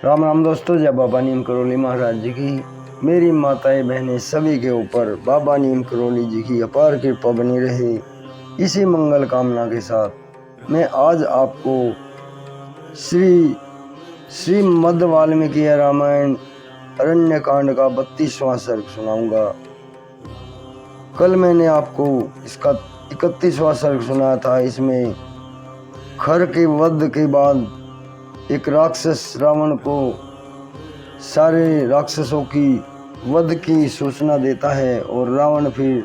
राम राम दोस्तों, जय बाबा नीम करोली महाराज जी की, मेरी माताएं बहनें सभी के ऊपर बाबा नीम करोली जी की अपार कृपा बनी रहे। इसी मंगल कामना के साथ मैं आज आपको श्रीमद् वाल्मीकि रामायण अरण्य कांड का 32वां सर्ग सुनाऊंगा। कल मैंने आपको इसका 31वां सर्ग सुनाया था। इसमें खर के वध के बाद एक राक्षस रावण को सारे राक्षसों की वध की सूचना देता है और रावण फिर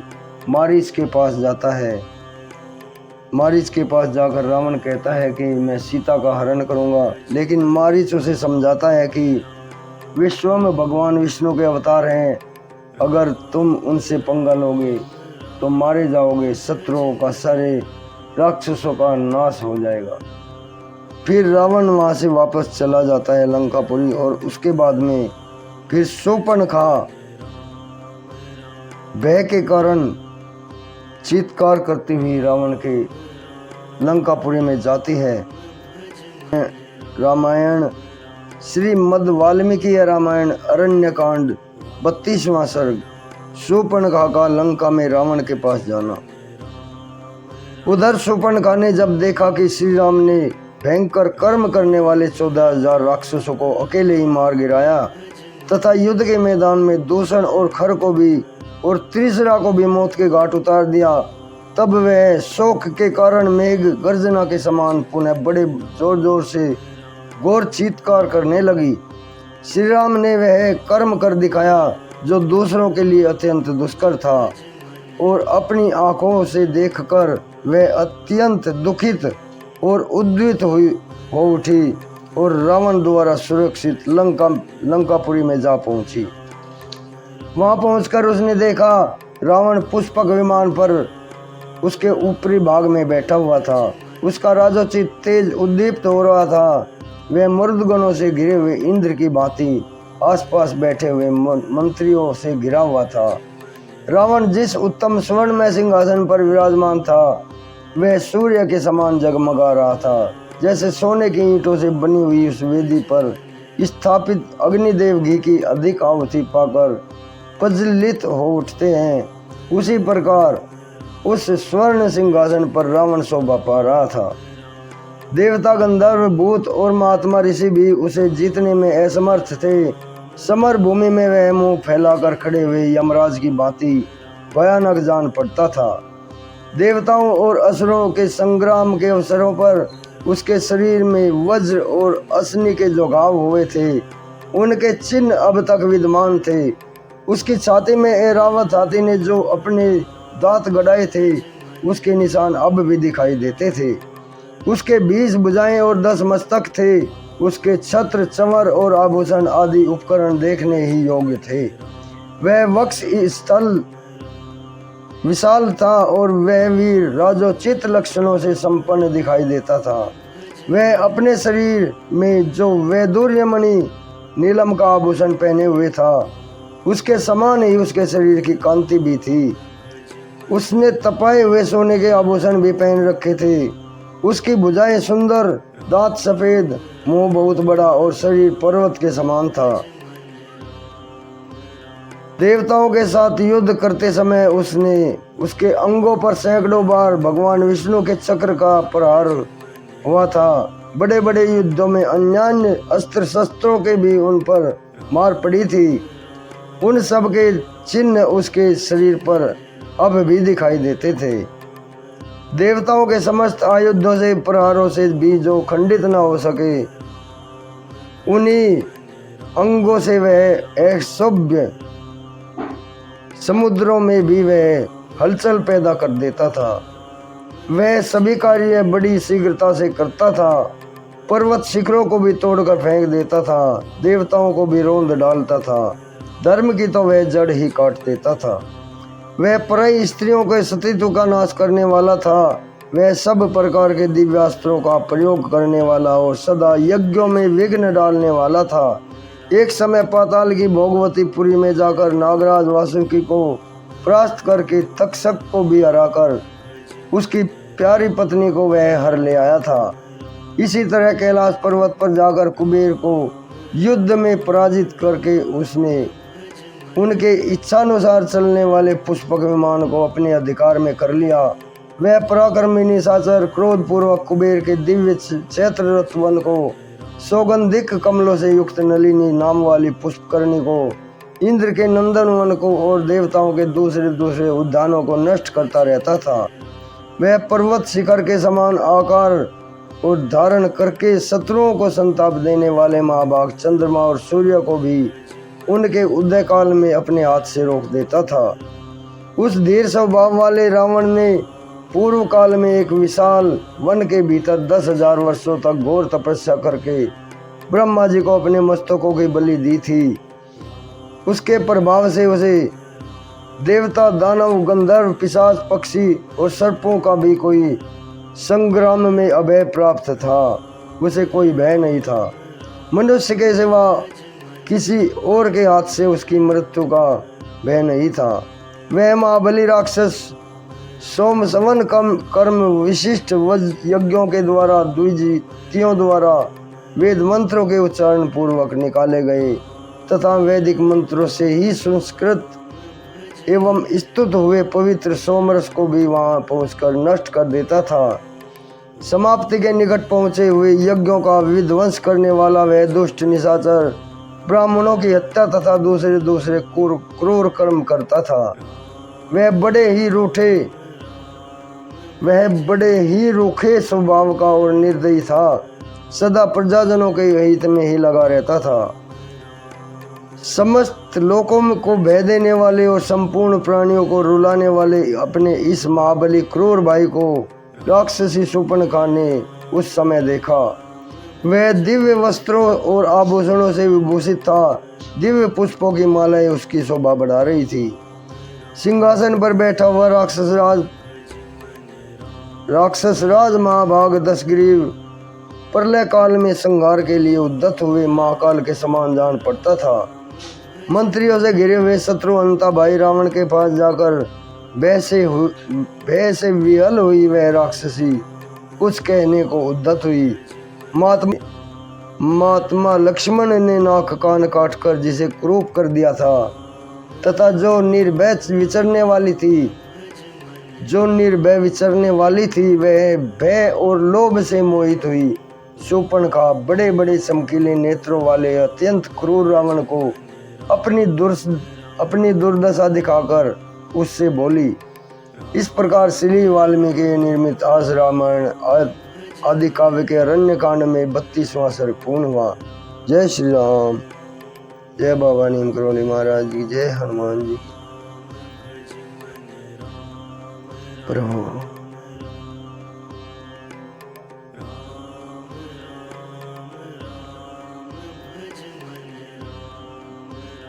मारीच के पास जाता है। मारीच के पास जाकर रावण कहता है कि मैं सीता का हरण करूंगा, लेकिन मारीच उसे समझाता है कि वे स्वयं भगवान विष्णु के अवतार हैं, अगर तुम उनसे पंगा लोगे तो मारे जाओगे, शत्रुओं का सारे राक्षसों का नाश हो जाएगा। फिर रावण वहाँ से वापस चला जाता है लंकापुरी और उसके बाद में फिर शूर्पणखा भय के कारण चीत्कार करती हुई रावण के लंकापुरी में जाती है। रामायण श्रीमद् वाल्मीकि रामायण अरण्य कांड 32वां सर्ग, शूर्पणखा का लंका में रावण के पास जाना। उधर शूर्पणखा ने जब देखा कि श्री राम ने भयंकर कर्म करने वाले 14,000 राक्षसों को अकेले ही मार गिराया तथा युद्ध के मैदान में दूषण और खर को भी और त्रिशरा को भी मौत के घाट उतार दिया, तब वह शोक के कारण मेघ गर्जना के समान पुनः बड़े जोर जोर से घोर चीत्कार करने लगी। श्री राम ने वह कर्म कर दिखाया जो दूसरों के लिए अत्यंत दुष्कर था और अपनी आंखों से देखकर वह अत्यंत दुखित और उद्वित हो उठी और रावण द्वारा सुरक्षित लंकापुरी में जा पहुंची। वहां पहुंचकर उसने देखा रावण पुष्पक विमान पर उसके ऊपरी भाग में बैठा हुआ था। उसका राजोचित तेज उद्दीप्त हो रहा था। वह मर्दगणों से घिरे हुए इंद्र की भांति आसपास बैठे हुए मंत्रियों से घिरा हुआ था। रावण जिस उत्तम स्वर्णमय सिंहासन पर विराजमान था वह सूर्य के समान जगमगा रहा था। जैसे सोने की ईंटों से बनी हुई उस वेदी पर स्थापित अग्निदेव घी की अधिक आहुति पाकर प्रज्वलित हो उठते हैं, उसी प्रकार उस स्वर्ण सिंहासन पर रावण शोभा पा रहा था। देवता, गंधर्व, भूत और महात्मा ऋषि भी उसे जीतने में असमर्थ थे। समर भूमि में वह मुंह फैलाकर खड़े हुए यमराज की भांति भयानक जान पड़ता था। देवताओं और असुरों के संग्राम के अवसरों पर उसके शरीर में वज्र और अश्नि के जो घाव हुए थे उनके चिन्ह अब तक विद्यमान थे। उसकी छाती में ऐरावत हाथी ने जो अपने दांत गड़ाए थे उसके निशान अब भी दिखाई देते थे। उसके 20 भुजाएं और 10 मस्तक थे। उसके छत्र, चंवर और आभूषण आदि उपकरण देखने ही योग्य थे। वह वक्ष स्थल विशाल था और वह वीर राजोचित लक्षणों से संपन्न दिखाई देता था। वह अपने शरीर में जो वैदूर्यमणि नीलम का आभूषण पहने हुए था उसके समान ही उसके शरीर की कांति भी थी। उसने तपाए हुए सोने के आभूषण भी पहन रखे थे। उसकी भुजाएं सुंदर, दांत सफेद, मुंह बहुत बड़ा और शरीर पर्वत के समान था। देवताओं के साथ युद्ध करते समय उसने उसके अंगों पर सैकड़ों बार भगवान विष्णु के चक्र का प्रहार हुआ था। बड़े बड़े युद्धों में अन्यान्य अस्त्र शस्त्रों के भी उन पर मार पड़ी थी। उन सब के चिन्ह उसके शरीर पर अब भी दिखाई देते थे। देवताओं के समस्त आयुधों से प्रहारों से भी जो खंडित न हो सके, उन्हीं अंगों से वह असभ्य समुद्रों में भी वह हलचल पैदा कर देता था। वह सभी कार्य बड़ी शीघ्रता से करता था। पर्वत शिखरों को भी तोड़कर फेंक देता था, देवताओं को भी रौंद डालता था, धर्म की तो वह जड़ ही काट देता था। वह पराई स्त्रियों के सतीत्व का नाश करने वाला था। वह सब प्रकार के दिव्यास्त्रों का प्रयोग करने वाला और सदा यज्ञों में विघ्न डालने वाला था। एक समय पाताल की भोगवतीपुरी में जाकर नागराज वासुकी को परास्त करके तक्षक को भी हराकर उसकी प्यारी पत्नी को वह हर ले आया था। इसी तरह कैलाश पर्वत पर जाकर कुबेर को युद्ध में पराजित करके उसने उनके इच्छानुसार चलने वाले पुष्पक विमान को अपने अधिकार में कर लिया। वह पराक्रमी निशाचर क्रोधपूर्वक कुबेर के दिव्य क्षेत्र रथवन को, सौगंधिक कमलों से युक्त नलिनी नाम वाली पुष्पकर्णी को, इंद्र के नंदन वन को और देवताओं के दूसरे दूसरे उद्यानों को नष्ट करता रहता था। वह पर्वत शिखर के समान आकार और धारण करके शत्रुओं को संताप देने वाले महाभाग चंद्रमा और सूर्य को भी उनके उदय काल में अपने हाथ से रोक देता था। उस धीर स्वभाव वाले रावण ने पूर्व काल में एक विशाल वन के भीतर 10,000 वर्षों तक घोर तपस्या करके ब्रह्मा जी को अपने मस्तकों की बलि दी थी। उसके प्रभाव से उसे देवता, दानव, गंधर्व, पिशाच, पक्षी और सर्पों का भी कोई संग्राम में अभय प्राप्त था। उसे कोई भय नहीं था। मनुष्य के सिवा किसी और के हाथ से उसकी मृत्यु का भय नहीं था। वह महाबली राक्षस सोम सवन कर्म विशिष्ट यज्ञों के द्वारा, द्विजीतियों द्वारा वेद मंत्रों के उच्चारण पूर्वक निकाले गए तथा वैदिक मंत्रों से ही संस्कृत एवं स्तुत हुए पवित्र सोमरस को भी वहां पहुंचकर नष्ट कर देता था। समाप्ति के निकट पहुंचे हुए यज्ञों का विध्वंस करने वाला वह दुष्ट निशाचर ब्राह्मणों की हत्या तथा दूसरे दूसरे क्रूर कर्म करता था। वह बड़े ही रूखे स्वभाव का और निर्दयी था। सदा प्रजाजनों के हित में ही लगा रहता था। समस्त लोकों को भय देने वाले और संपूर्ण प्राणियों को रुलाने वाले अपने इस महाबली क्रूर भाई को राक्षसी शूर्पणखा ने उस समय देखा। वह दिव्य वस्त्रों और आभूषणों से विभूषित था। दिव्य पुष्पों की मालाएं उसकी शोभा बढ़ा रही थी। सिंहासन पर बैठा हुआ राक्षस राज महाभाग दशग्रीव प्रलय काल में संहार के लिए उद्यत हुए महाकाल के समान जान पड़ता था। मंत्रियों से घिरे हुए शत्रु अंता भाई रावण के पास जाकर भय से विहल हुई वह राक्षसी कुछ कहने को उद्यत हुई। महात्मा लक्ष्मण ने नाक कान काटकर जिसे क्रूप कर दिया था तथा जो निर्भय विचरने वाली थी वह भय और लोभ से मोहित हुई। शूर्पणखा बड़े बड़े चमकीले नेत्रों वाले अत्यंत क्रूर रावण को अपनी दुर्दशा दिखाकर उससे बोली। इस प्रकार श्री वाल्मीकि निर्मित आज रामायण आदि काव्य के अरण्य कांड में 32वां सर्ग पूर्ण हुआ। जय श्री राम। जय बाबा नीम करोली महाराज की जय। हनुमान जी प्रभु।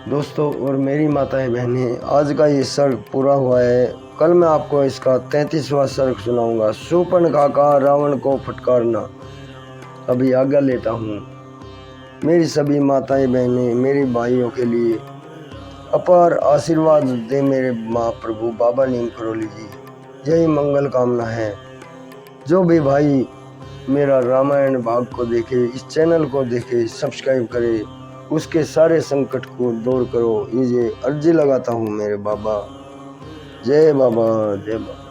दोस्तों और मेरी माताएं बहनें, आज का ये सर्ग पूरा हुआ है। कल मैं आपको इसका 33वां सर्ग सुनाऊंगा। शूर्पणखा का रावण को फटकारना। अभी आज्ञा लेता हूँ। मेरी सभी माताएं बहनें, मेरे भाइयों के लिए अपार आशीर्वाद दे मेरे महाप्रभु बाबा नीम करोली जी। यही मंगल कामना है। जो भी भाई मेरा रामायण भाग को देखे, इस चैनल को देखे, सब्सक्राइब करे, उसके सारे संकट को दूर करो, ये अर्जी लगाता हूँ मेरे बाबा। जय बाबा, जय बाबा।